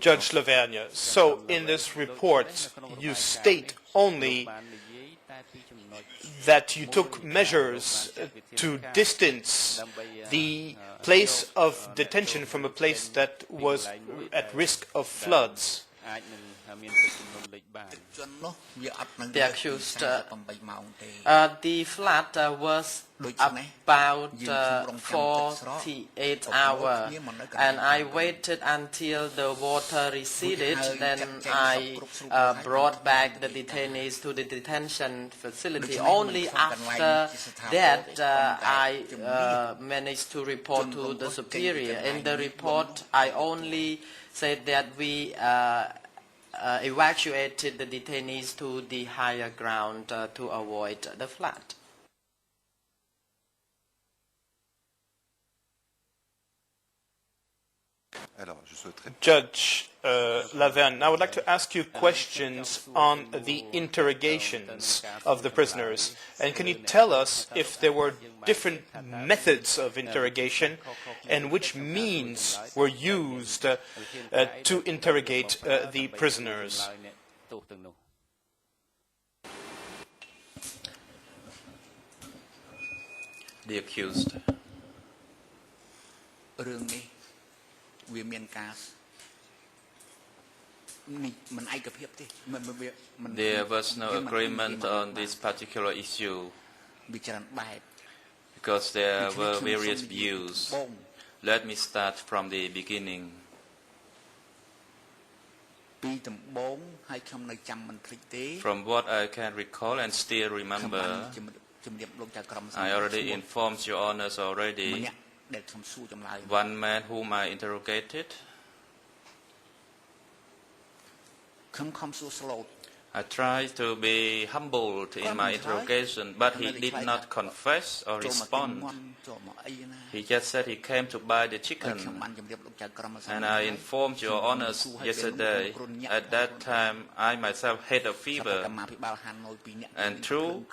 Judge Lavergne, so in this report you state only that you took measures to distance the place of detention from a place that was at risk of floods. The accused, the flood was about 48 hours, and I waited until the water receded. Then I brought back the detainees to the detention facility. Only after that I managed to report to the superior. In the report, I only said that we evacuated the detainees to the higher ground to avoid the flood. Judge Lavergne, I would like to ask you questions on the interrogations of the prisoners. And can you tell us if there were different methods of interrogation and which means were used to interrogate the prisoners? The accused. There was no agreement on this particular issue because there were various views. Let me start from the beginning. From what I can recall and still remember, I already informed Your Honors already. One man whom I interrogated, I tried to be humbled in my interrogation, but he did not confess or respond. He just said he came to buy the chicken. And I informed Your Honors yesterday, at that time I myself had a fever. And two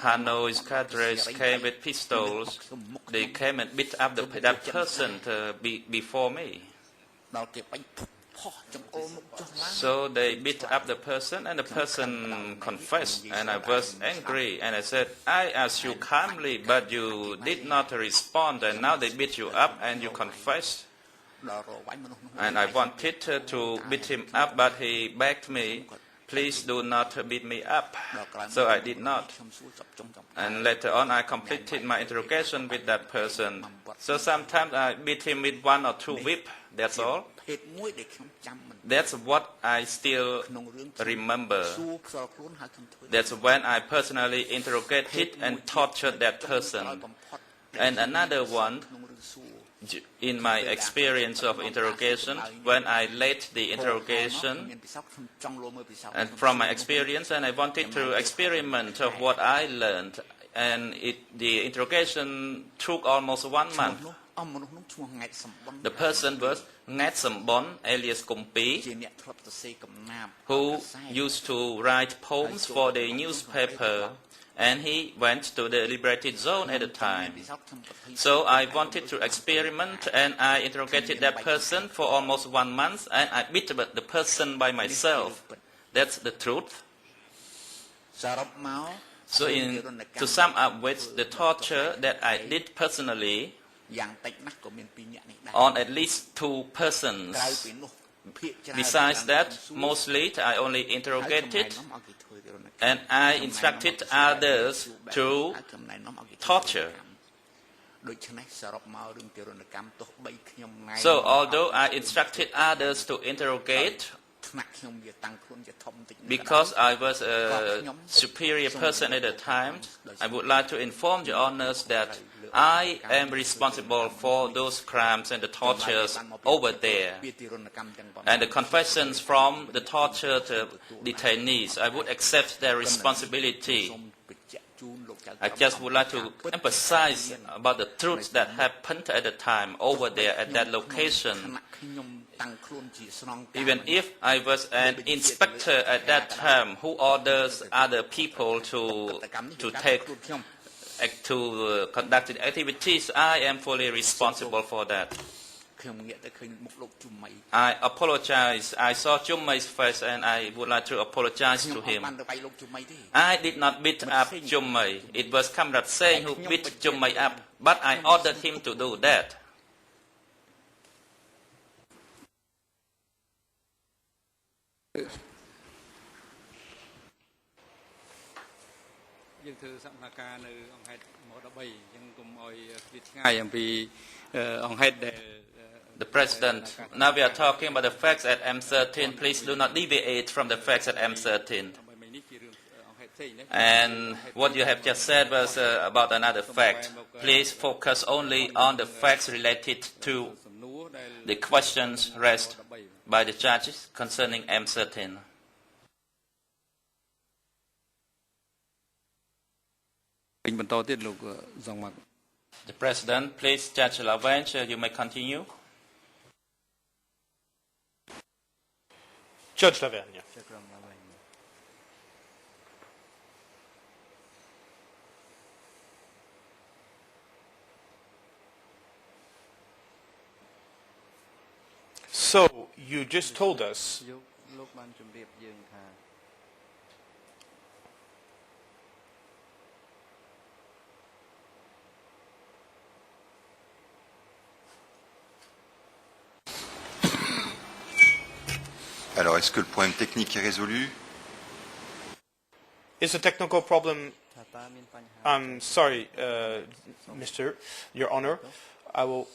Hanoi's cadres came with pistols. They came and beat up that person before me. So they beat up the person and the person confessed, and I was angry and I said, I asked you calmly but you did not respond, and now they beat you up and you confessed. And I wanted to beat him up, but he begged me, please do not beat me up. So I did not. And later on I completed my interrogation with that person. So sometimes I beat him with 1 or 2 whips, that's all. That's what I still remember. That's when I personally interrogated and tortured that person. And another one, in my experience of interrogation, when I led the interrogation, and from my experience, and I wanted to experiment of what I learned, and the interrogation took almost 1 month. The person was Guek alias who used to write poems for the newspaper, and he went to the liberated zone at the time. So I wanted to experiment, and I interrogated that person for almost 1 month, and I beat the person by myself. That's the truth. So to sum up with, the torture that I did personally on at least 2 persons. Besides that, mostly I only interrogated and I instructed others to torture. So although I instructed others to interrogate, because I was a superior person at the time, I would like to inform Your Honors that I am responsible for those crimes and the tortures over there. And the confessions from the tortured detainees, I would accept their responsibility. I just would like to emphasize about the truth that happened at the time over there at that location. Even if I was an inspector at that time who orders other people to conduct activities, I am fully responsible for that. I apologize. I saw Jummai's face and I would like to apologize to him. I did not beat up Jummai. It was Kamrat Singh who beat Jummai up, but I ordered him to do that. The President, now we are talking about the facts at M13. Please do not deviate from the facts at M13. And what you have just said was about another fact. Please focus only on the facts related to the questions raised by the judges concerning M13. The President, please, Judge Lavenge, you may continue. Judge Laverne. So, you just told us Alors, est-ce que le problème technique est résolu? Is a technical problem? I'm sorry, Mr. Your Honor. I will.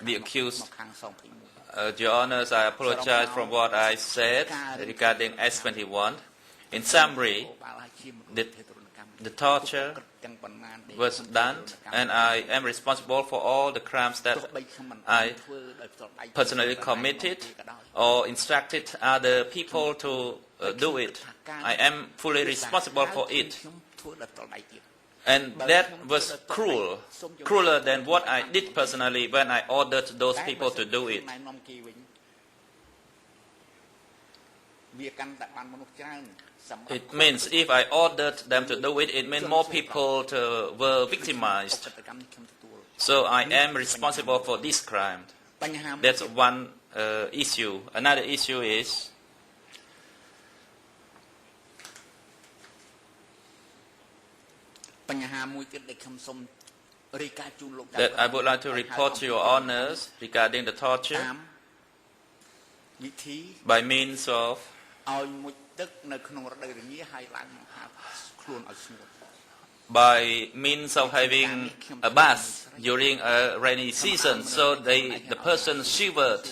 The accused, Your Honors, I apologize for what I said regarding S21. In summary, the torture was done, and I am responsible for all the crimes that I personally committed or instructed other people to do it. I am fully responsible for it. And that was cruel, crueler than what I did personally when I ordered those people to do it. It means if I ordered them to do it, it means more people were victimized. So I am responsible for this crime. That's one issue. Another issue is that I would like to report to Your Honors regarding the torture by means of having a bath during a rainy season, so the person shivered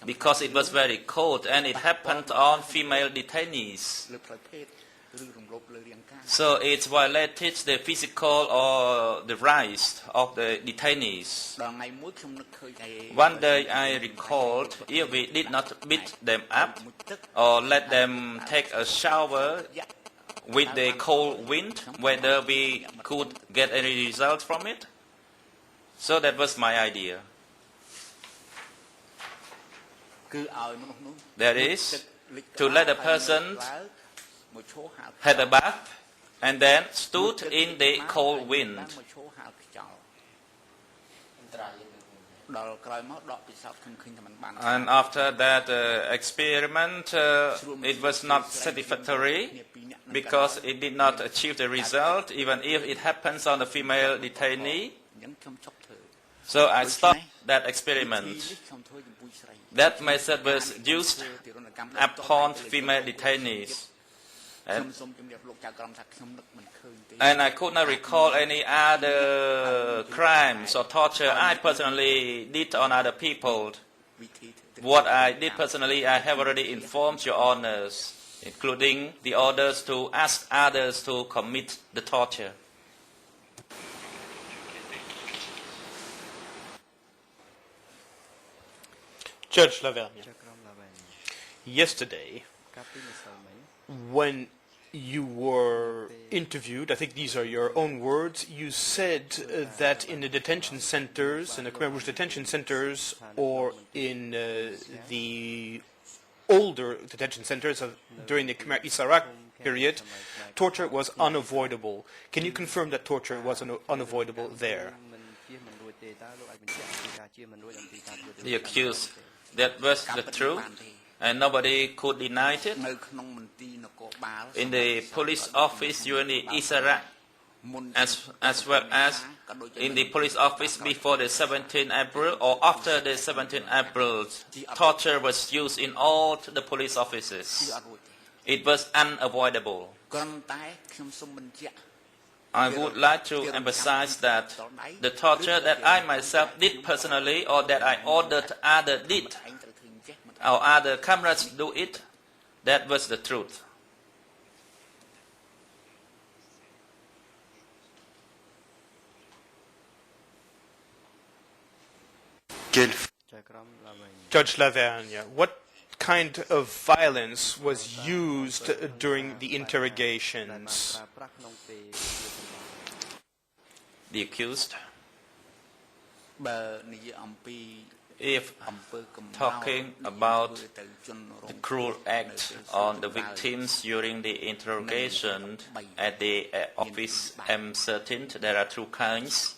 because it was very cold, and it happened on female detainees. So it violated the physical or the rights of the detainees. One day I recalled, if we did not beat them up or let them take a shower with the cold wind, whether we could get any results from it. So that was my idea. That is, to let a person had a bath and then stood in the cold wind. And after that experiment, it was not satisfactory because it did not achieve the result, even if it happens on a female detainee. So I stopped that experiment. That method was used upon female detainees. And I could not recall any other crimes or torture I personally did on other people. What I did personally, I have already informed Your Honors, including the orders to ask others to commit the torture. Judge Lavergne, yesterday, when you were interviewed, I think these are your own words, you said that in the detention centers, in the Khmer Rouge detention centers, or in the older detention centers during the Khmer Isarak period, torture was unavoidable. Can you confirm that torture was unavoidable there? The accused, that was the truth, and nobody could deny it. In the police office during the Isara, as well as in the police office before the 17th April or after the 17th April, torture was used in all the police offices. It was unavoidable. I would like to emphasize that the torture that I myself did personally or that I ordered others did or other comrades do it, that was the truth. Judge Lavergne, what kind of violence was used during the interrogations? The accused, if talking about the cruel act on the victims during the interrogation at the office M13, there are two kinds,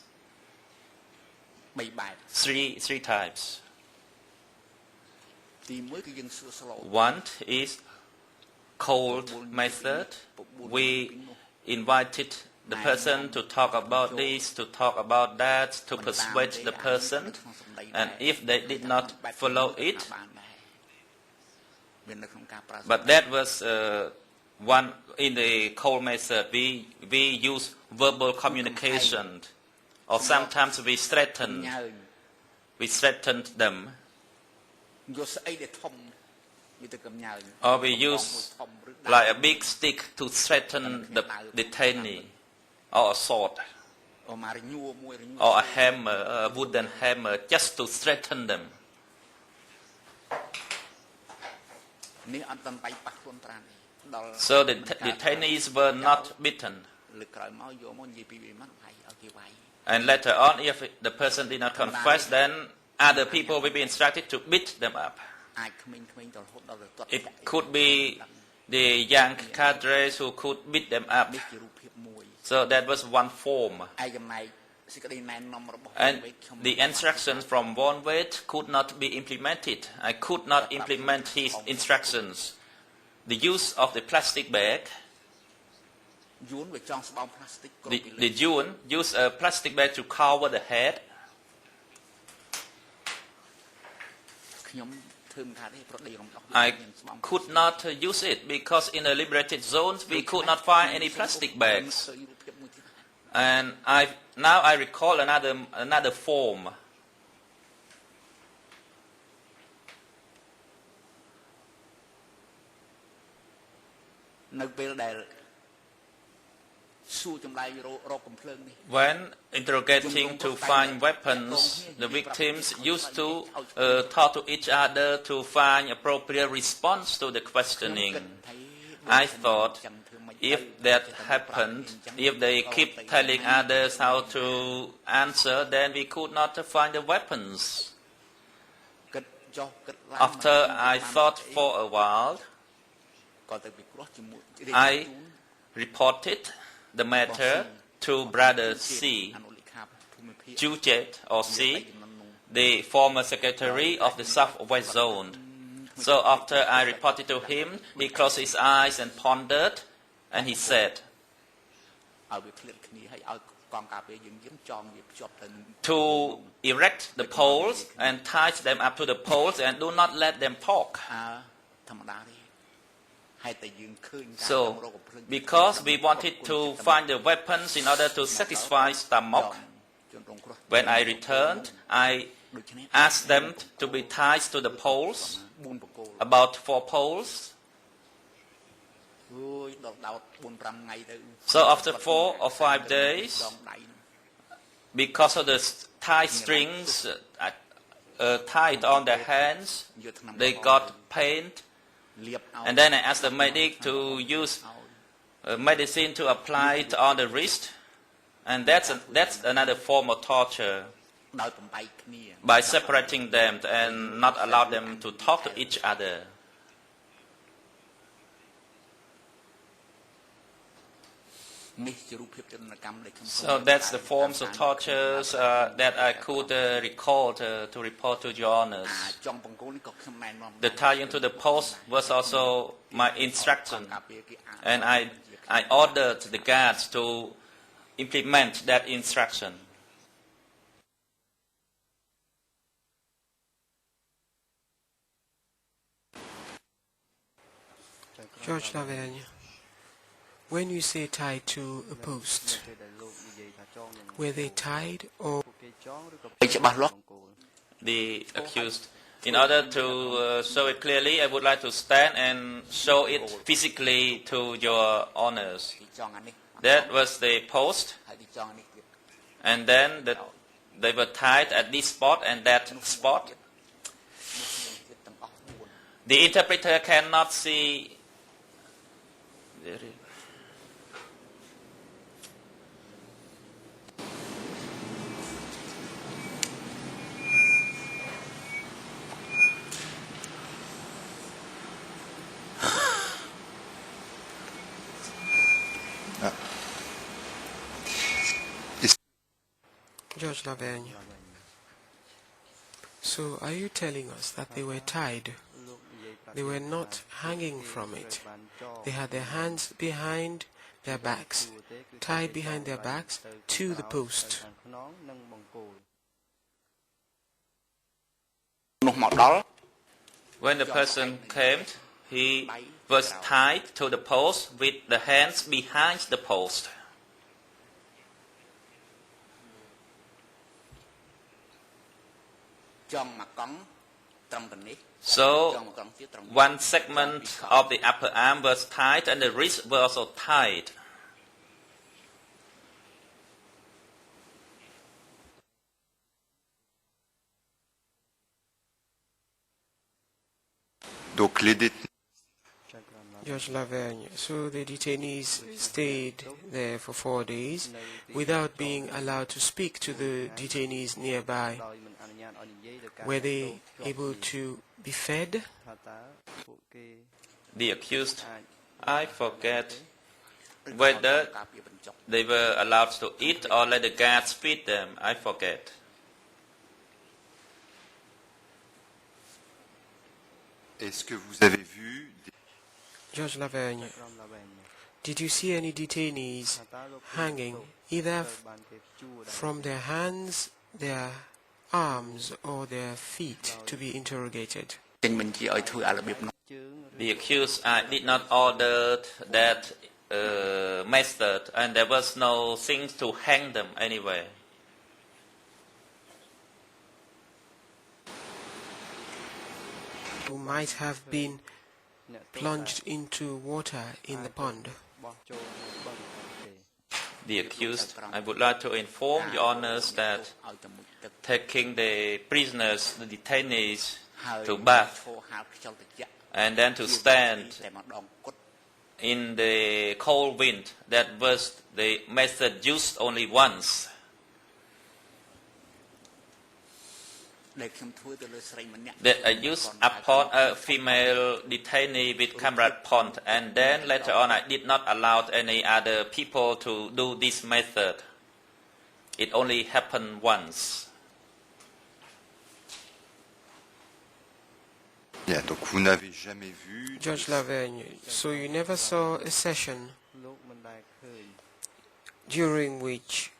three types. One is cold method. We invited the person to talk about this, to talk about that, to persuade the person, and if they did not follow it, but that was one in the cold method. We use verbal communication, or sometimes we threatened them, or we use like a big stick to threaten the detainee, or a sword, or a hammer, a wooden hammer, just to threaten them. So the detainees were not beaten. And later on, if the person did not confess, then other people will be instructed to beat them up. It could be the young cadres who could beat them up. So that was one form. And the instructions from Von Wade could not be implemented. I could not implement his instructions. The use of the plastic bag, the June used a plastic bag to cover the head. I could not use it because in the liberated zones we could not find any plastic bags. And now I recall another form. When interrogating to find weapons, the victims used to talk to each other to find appropriate response to the questioning. I thought if that happened, if they keep telling others how to answer, then we could not find the weapons. After I thought for a while, I reported the matter to Brother C, Duch or C, the former secretary of the Southwest Zone. So after I reported to him, he closed his eyes and pondered, and he said, to erect the poles and tie them up to the poles and do not let them talk. So, because we wanted to find the weapons in order to satisfy stomach, when I returned, I asked them to be tied to the poles, about 4 poles. So after 4 or 5 days, because of the tie strings tied on their hands, they got pain. And then I asked the medic to use medicine to apply it on the wrist. And that's another form of torture, by separating them and not allow them to talk to each other. So that's the forms of tortures that I could recall to report to your honors. The tying to the post was also my instruction, and I ordered the guards to implement that instruction. George Lavergne, when you say tied to a post, were they tied or... The accused. In order to show it clearly, I would like to stand and show it physically to your honors. That was the post, and then they were tied at this spot and that spot. The interpreter cannot see. George Lavergne, so are you telling us that they were tied? They were not hanging from it. They had their hands behind their backs, tied behind their backs to the post. When the person came, he was tied to the post with the hands behind the post. So one segment of the upper arm was tied and the wrist was also tied. Donc les détenus. George Lavergne, so the detainees stayed there for 4 days without being allowed to speak to the detainees nearby. Were they able to be fed? The accused, I forget whether they were allowed to eat or let the guards feed them. I forget. Est-ce que vous avez vu George Lavergne, did you see any detainees hanging either from their hands, their arms or their feet to be interrogated? The accused, I did not order that method, and there was no thing to hang them anyway. Who might have been plunged into water in the pond. The accused, I would like to inform your honors that taking the prisoners, the detainees, to bath and then to stand in the cold wind, that was the method used only once. That I used upon a female detainee with camera point, and then later on I did not allow any other people to do this method. It only happened once. Bien, donc vous n'avez jamais vu. Judge Lavergne, so you never saw a session during which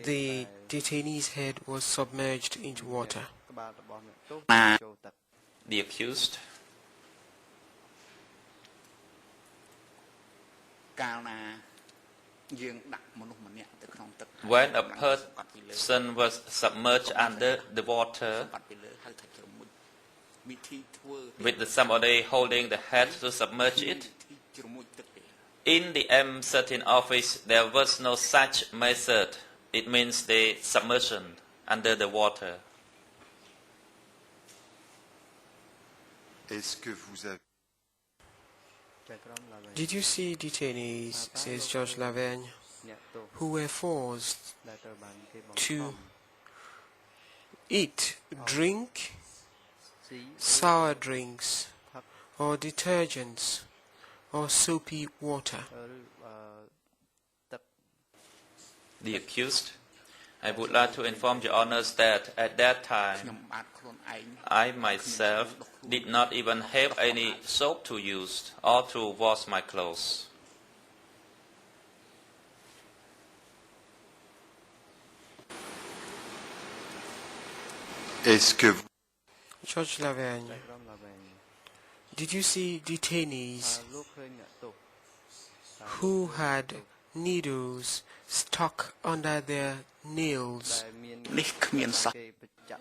the detainee's head was submerged into water? The accused. When a person was submerged under the water, with somebody holding the head to submerge it, in the M13 office there was no such method. It means the submersion under the water. Est-ce que vous avez... Did you see detainees, says George Lavergne, who were forced to eat, drink, sour drinks, or detergents, or soapy water? The accused, I would like to inform your honors that at that time I myself did not even have any soap to use or to wash my clothes. Est-ce que vous, Judge Lavergne, did you see detainees who had needles stuck under their nails?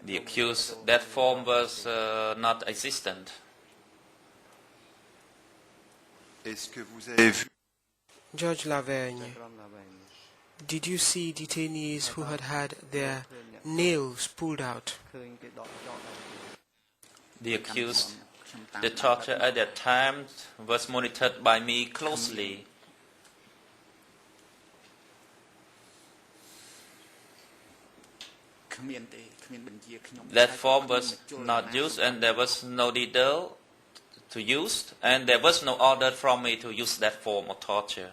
The accused, that form was not existent. est-ce que vous avez vu Judge Lavergne, did you see detainees who had their nails pulled out? The accused, the torture at that time was monitored by me closely. That form was not used and there was no needle to use and there was no order from me to use that form of torture.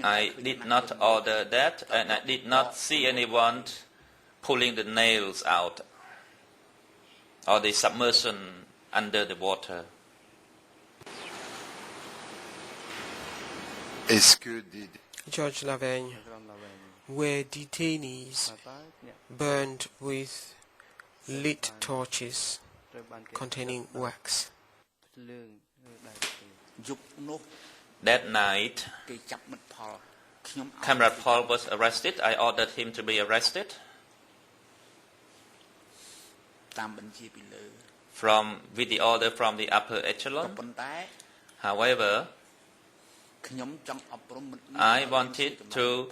I did not order that and I did not see anyone pulling the nails out or the submersion under the water. Est-ce que des Judge Lavergne, were detainees burned with lit torches containing wax? That night, Comrade Paul was arrested. I ordered him to be arrested with the order from the upper echelon. However, I wanted to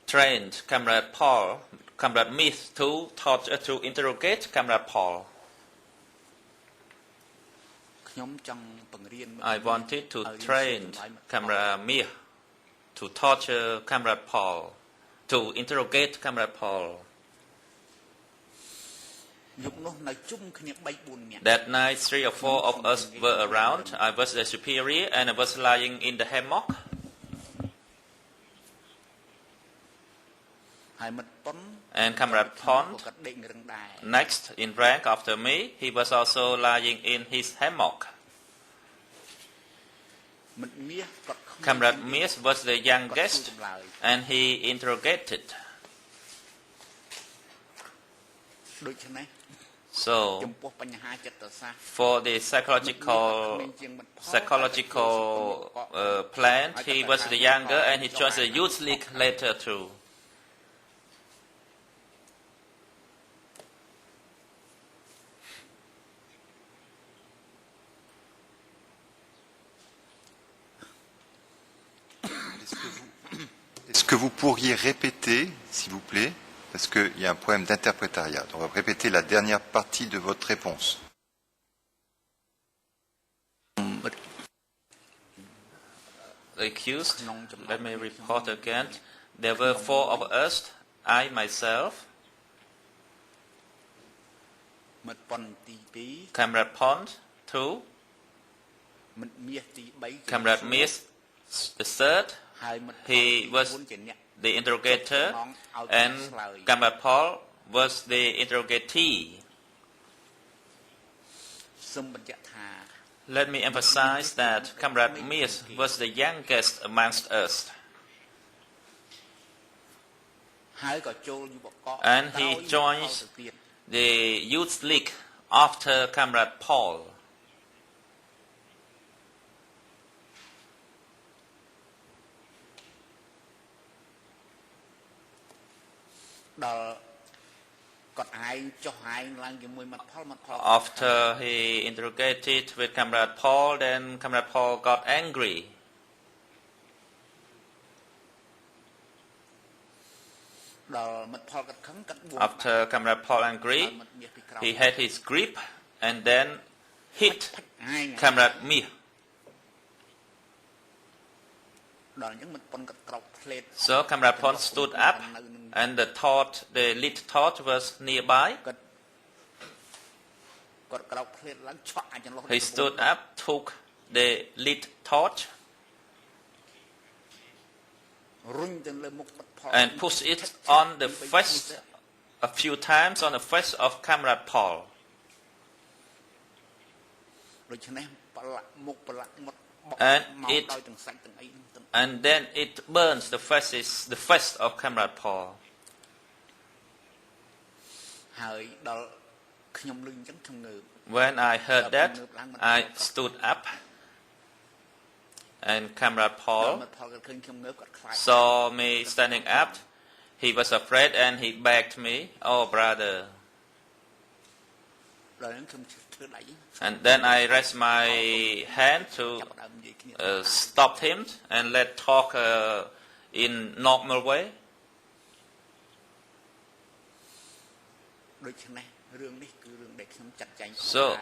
train Comrade Smith to interrogate Comrade Paul. I wanted to train Comrade Smith to torture Comrade Paul, to interrogate Comrade Paul. That night, 3 or 4 of us were around. I was the superior and I was lying in the hammock. And Comrade Pond, next in rank after me, he was also lying in his hammock. Comrade Mies was the youngest and he interrogated. So, for the psychological plan, he was the younger and he joined the youth league later too. Est-ce que vous pourriez répéter, s'il vous plaît, parce qu'il y a un problème d'interprétariat. On va répéter la dernière partie de votre réponse. The accused, let me report again. There were 4 of us, I myself, Comrade Pond, 2, Comrade Mies, the 3rd, he was the interrogator, and Comrade Paul was the interrogatee. Let me emphasize that Comrade Mies was the youngest amongst us. And he joined the youth league after Comrade Paul. After he interrogated with Comrade Paul, then Comrade Paul got angry. After Comrade Paul angry, he had his grip and then hit Comrade Mies. So Comrade Paul stood up and the lit torch was nearby. He stood up, took the lit torch and pushed it on the face a few times on the face of Comrade Paul. And then it burns the face of Comrade Paul. When I heard that, I stood up, and Comrade Paul saw me standing up. He was afraid and he begged me, "Oh, brother." And then I raised my hand to stop him and let talk in normal way. So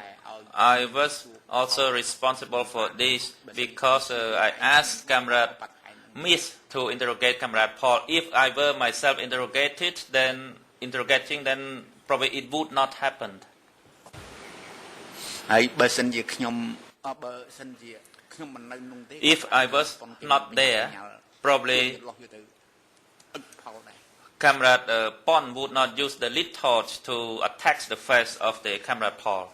I was also responsible for this because I asked Comrade Miss to interrogate Comrade Paul. If I were myself interrogating, then probably it would not happen. If I was not there, probably Comrade Pon would not use the lit torch to attack the face of the Comrade Paul.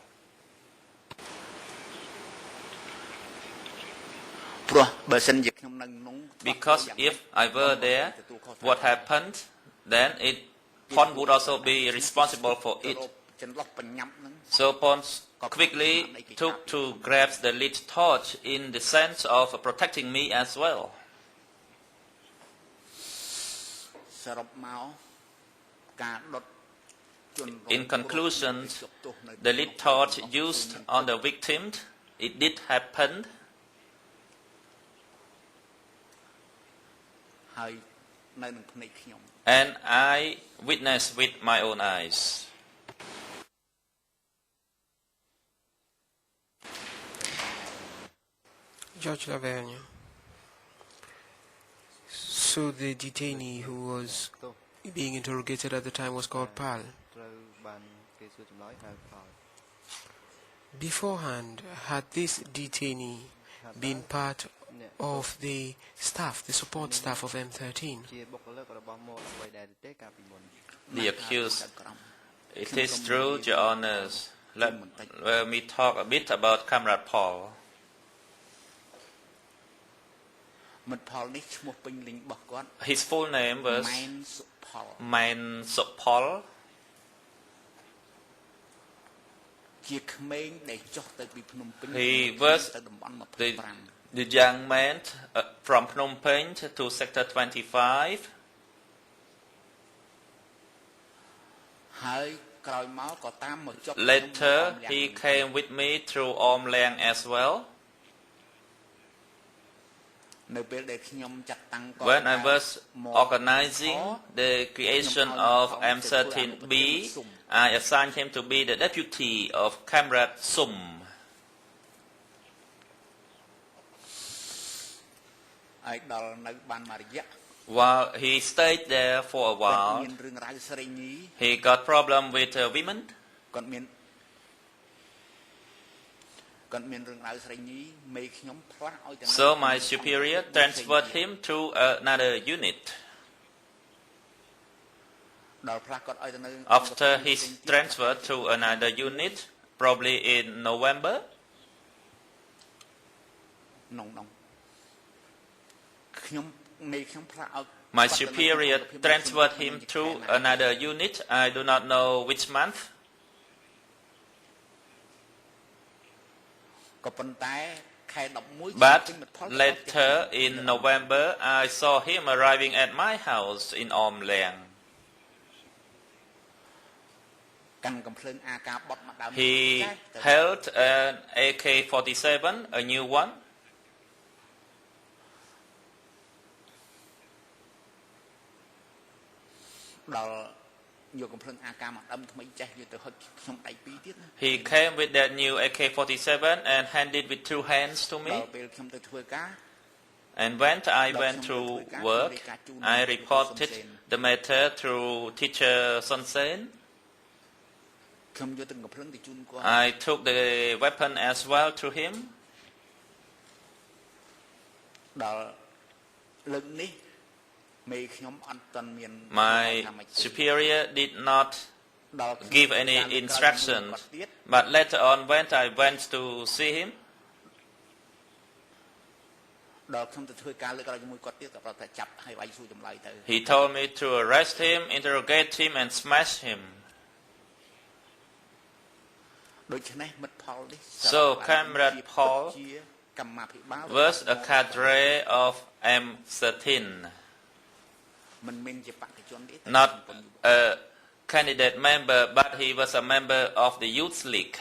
Because if I were there, what happened, then Pon would also be responsible for it. So Pon quickly took to grab the lit torch in the sense of protecting me as well. In conclusion, the lit torch used on the victim, it did happen. And I witnessed with my own eyes. Judge Lavergne. So the detainee who was being interrogated at the time was called Pal. Beforehand, had this detainee been part of the staff, the support staff of M13? The accused, it is true, Your Honours. Let me talk a bit about Comrade Paul. His full name was Man Sopol. He was the young man from Phnom Penh to Sector 25. Later, he came with me through Om Lang as well. When I was organizing the creation of M13B, I assigned him to be the deputy of Comrade Sum. While he stayed there for a while, he got problem with women. So my superior transferred him to another unit. After his transfer to another unit, probably in November, my superior transferred him to another unit. I do not know which month. But later in November, I saw him arriving at my house in Om Lang. He held an AK-47, a new one. He came with that new AK-47 and handed with 2 hands to me. And when I went to work, I reported the matter through teacher Son Sen. I took the weapon as well to him. My superior did not give any instructions, but later on when I went to see him, he told me to arrest him, interrogate him and smash him. So Comrade Paul was a cadre of M13, not a candidate member, but he was a member of the Youth League.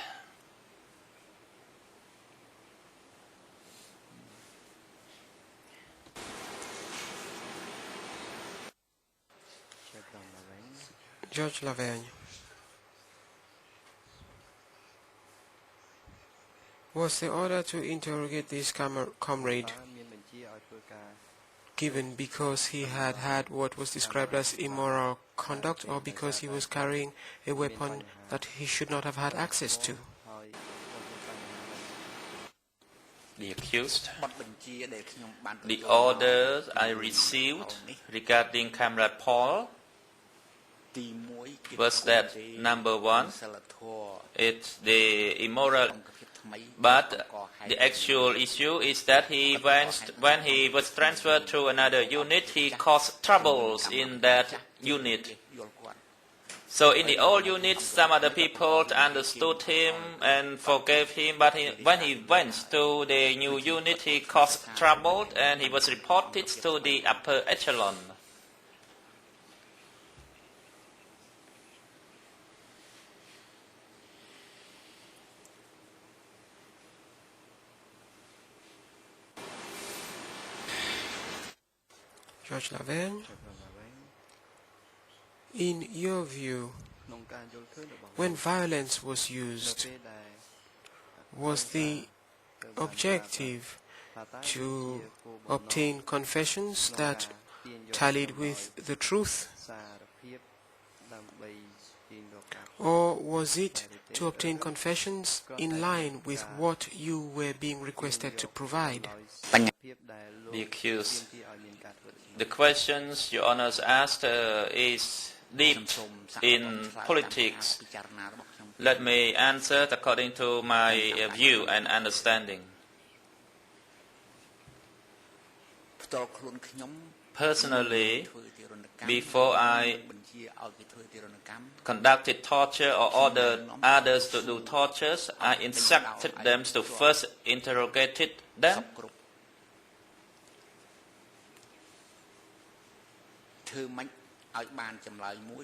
Judge Lavergne, was the order to interrogate this comrade given because he had had what was described as immoral conduct, or because he was carrying a weapon that he should not have had access to? The accused, the orders I received regarding Comrade Paul was that number one, it's the immoral, but the actual issue is that when he was transferred to another unit, he caused troubles in that unit. So in the old unit, some other people understood him and forgave him, but when he went to the new unit, he caused trouble and he was reported to the upper echelon. Judge Lavergne, in your view, when violence was used, was the objective to obtain confessions that tallied with the truth, or was it to obtain confessions in line with what you were being requested to provide? The accused. The questions Your Honours asked is deep in politics. Let me answer according to my view and understanding. Personally, before I conducted torture or ordered others to do tortures, I instructed them to first interrogate them.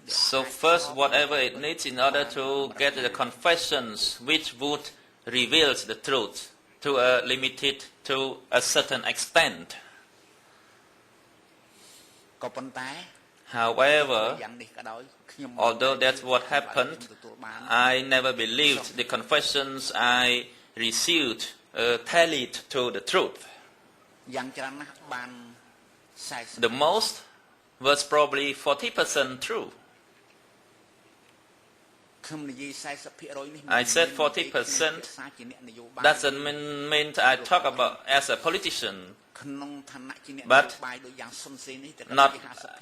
So first, whatever it needs in order to get the confessions which would reveal the truth to a certain extent. However, although that's what happened, I never believed the confessions I received tallied to the truth. The most was probably 40% true. I said 40% doesn't mean I talk about as a politician, but not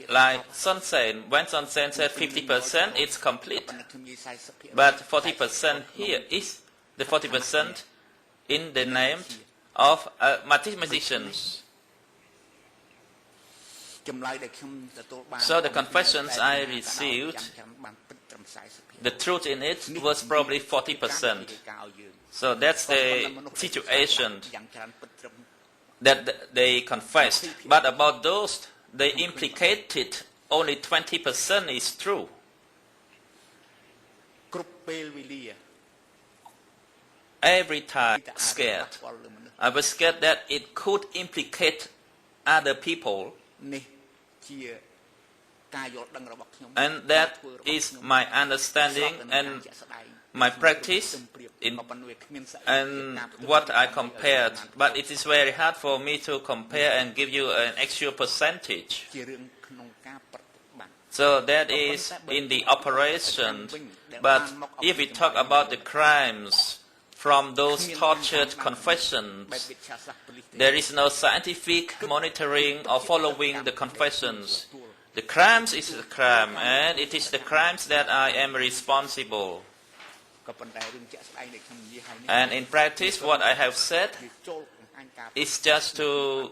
like Son Sen. When Son Sen said 50%, it's complete. But 40% here is the 40% in the name of mathematicians. So the confessions I received, the truth in it was probably 40%. So that's the situation that they confessed. But about those they implicated, only 20% is true. Every time scared. I was scared that it could implicate other people. And that is my understanding and my practice and what I compared. But it is very hard for me to compare and give you an actual percentage. So that is in the operation. But if we talk about the crimes from those tortured confessions, there is no scientific monitoring or following the confessions. The crimes is a crime, and it is the crimes that I am responsible. And in practice, what I have said is just to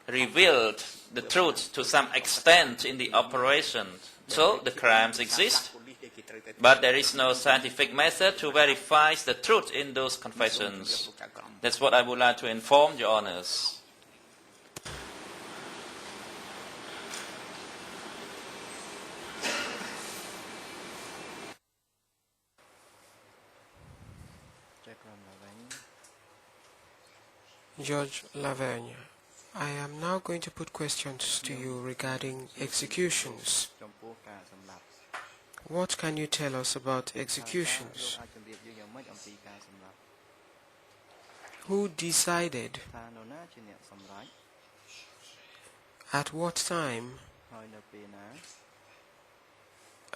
reveal the truth to some extent in the operation. So the crimes exist, but there is no scientific method to verify the truth in those confessions. That's what I would like to inform Your Honours. Judge Lavergne, I am now going to put questions to you regarding executions. What can you tell us about executions? Who decided? At what time?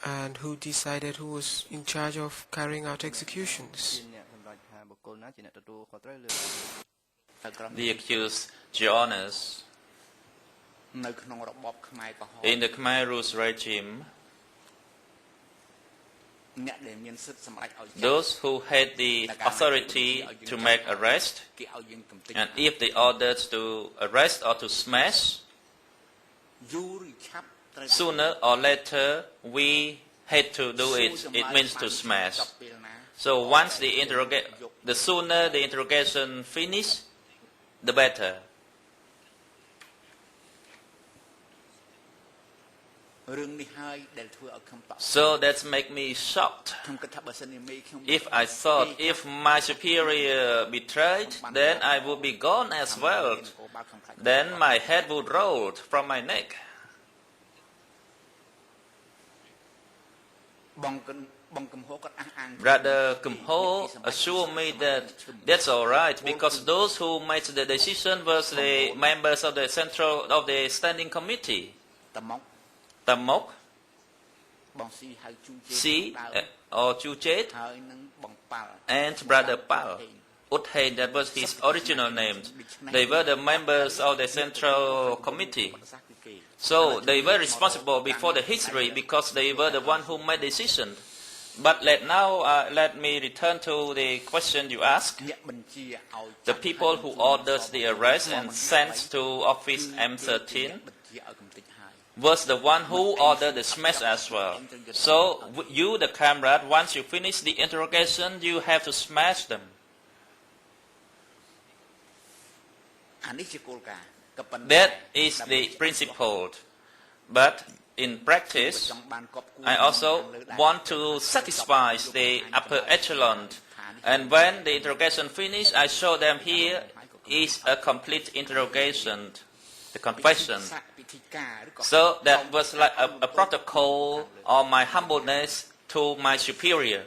And who decided who was in charge of carrying out executions? The accused, Your Honours, in the Khmer Rouge regime, those who had the authority to make arrest, and if they ordered to arrest or to smash, sooner or later we had to do it. It means to smash. So once the sooner the interrogation finished, the better. So that makes me shocked. If I thought if my superior betrayed, then I would be gone as well. Then my head would roll from my neck. Brother Kum Ho assured me that that's all right because those who made the decision were the members of the standing committee. Tamok, Si or Chu Chet, and Brother Pal. Uthe, that was his original name. They were the members of the central committee. So they were responsible before the history because they were the one who made the decision. But let me return to the question you asked. The people who ordered the arrest and sent to office M13 was the one who ordered the smash as well. So you, the comrade, once you finish the interrogation, you have to smash them. That is the principle. But in practice, I also want to satisfy the upper echelon. And when the interrogation finishes, I show them here is a complete interrogation, the confession. So that was like a protocol of my humbleness to my superior.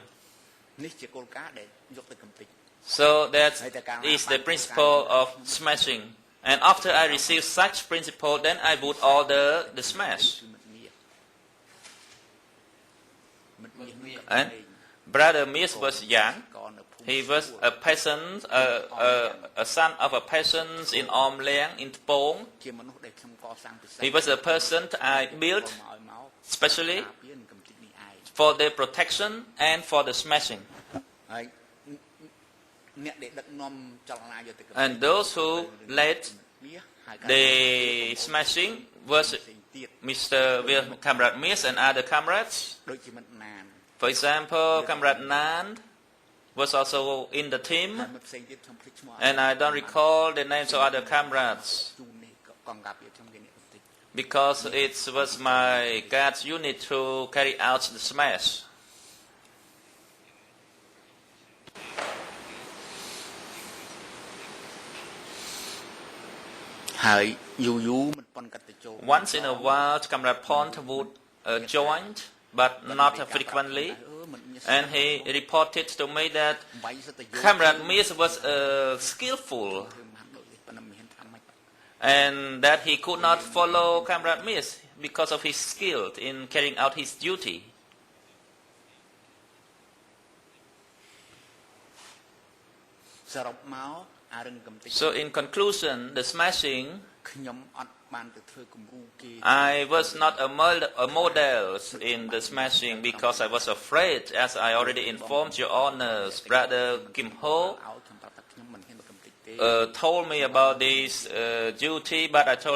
So that is the principle of smashing. And after I receive such principle, then I would order the smash. And Brother Mies was young. He was a peasant, a son of a peasant in Om Leang, in Pong. He was a person I built specially for their protection and for the smashing. And those who led the smashing was Mr. Comrade Mies and other comrades. For example, Comrade Nan was also in the team, and I don't recall the names of other comrades because it was my guards unit to carry out the smash. Once in a while, Comrade Pont would join, but not frequently. And he reported to me that Comrade Mies was skillful and that he could not follow Comrade Mies because of his skill in carrying out his duty. So in conclusion, the smashing, ខ្ញុំអត់បានទៅធ្វើគំរូគេ I was not a model in the smashing because I was afraid, as I already informed your honors. Brother Kim Ho ឲ្យខ្ញុំប្រាប់ថាខ្ញុំមិនហ៊ានទៅកំទេចទេ told me about this duty, but I told